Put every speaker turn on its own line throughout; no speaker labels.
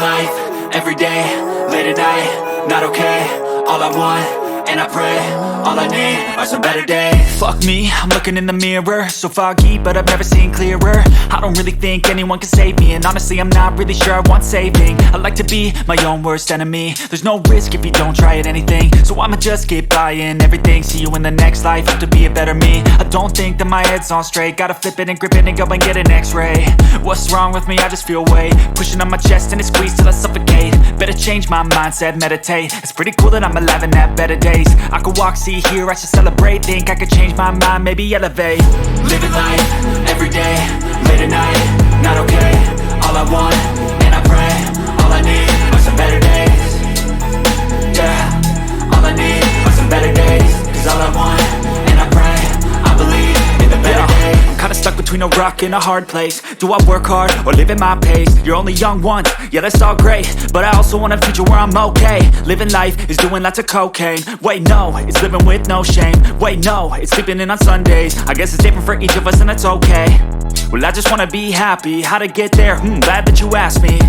life, everyday, late at night, not okay. All I want, and I pray, all I need are some better days.
Fuck me, I'm looking in the mirror, so foggy, but I've never seen clearer. I don't really think anyone can save me, and honestly I'm not really sure I want saving. I like to be my own worst enemy. There's no risk if you don't try at anything, so I'ma just keep buying everything. See you in the next life, have to be a better me. I don't think that my head's on straight, gotta flip it and grip it and go and get an x-ray. What's wrong with me? I just feel weight pushing on my chest and it squeezes till I suffocate. Better change my mindset, meditate. It's pretty cool that I'm alive and have better days. I could walk, see, hear, I should celebrate. Think I could change my mind, maybe elevate.
Living life, everyday, late at night, not okay. All I want, and I pray, all I need are some better days. Yeah, all I need are some better days. Cause all I want, and I pray, I believe in the better days.
I'm kinda stuck between a rock and a hard place. Do I work hard or live at my pace? You're only young once, yeah that's all great, but I also want a future where I'm okay. Living life is doing lots of cocaine. Wait no, it's living with no shame. Wait no, it's sleeping in on Sundays. I guess it's different for each of us and that's okay. Well I just wanna be happy, how to get there? Glad that you asked me.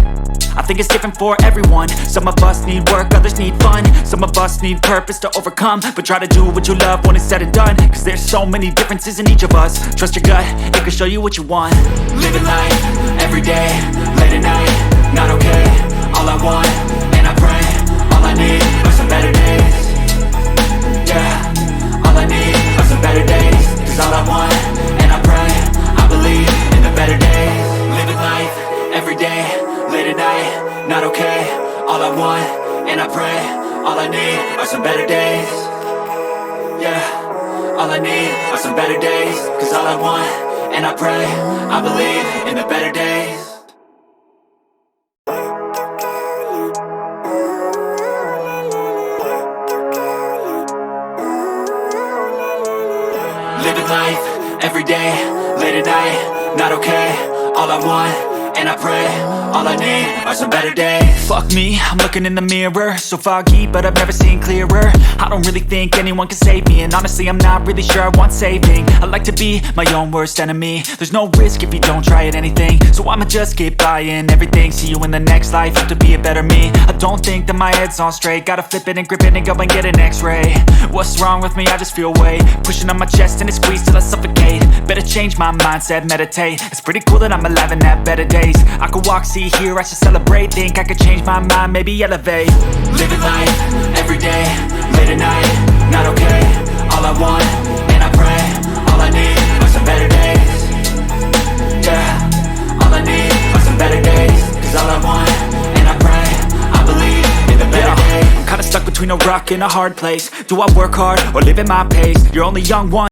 I think it's different for everyone. Some of us need work, others need fun. Some of us need purpose to overcome. But try to do what you love when it's said and done. Cause there's so many differences in each of us. Trust your gut, it can show you what you want.
Living life, everyday, late at night, not okay. All I want, and I pray, all I need are some better days. Yeah, all I need are some better days. Cause all I want, and I pray, I believe in the better days. Living life, everyday, late at night, not okay. All I want, and I pray, all I need are some better days. Yeah, all I need are some better days. Cause all I want, and I pray, I believe in the better days. Living life, everyday, late at night, not okay. All I want, and I pray, all I need are some better days.
Fuck me, I'm looking in the mirror, so foggy, but I've never seen clearer. I don't really think anyone can save me, and honestly I'm not really sure I want saving. I like to be my own worst enemy. There's no risk if you don't try at anything, so I'ma just keep buying everything. See you in the next life, have to be a better me. I don't think that my head's on straight, gotta flip it and grip it and go and get an x-ray. What's wrong with me? I just feel weight pushing on my chest and it squeezes till I suffocate. Better change my mindset, meditate. It's pretty cool that I'm alive and have better days. I could walk, see, hear, I should celebrate. Think I could change my mind, maybe elevate.
Living life, everyday, late at night, not okay. All I want, and I pray, all I need are some better days. Yeah, all I need are some better days. Cause all I want, and I pray, I believe in the better days.
I'm kinda stuck between a rock and a hard place. Do I work hard or live at my pace? You're only young once.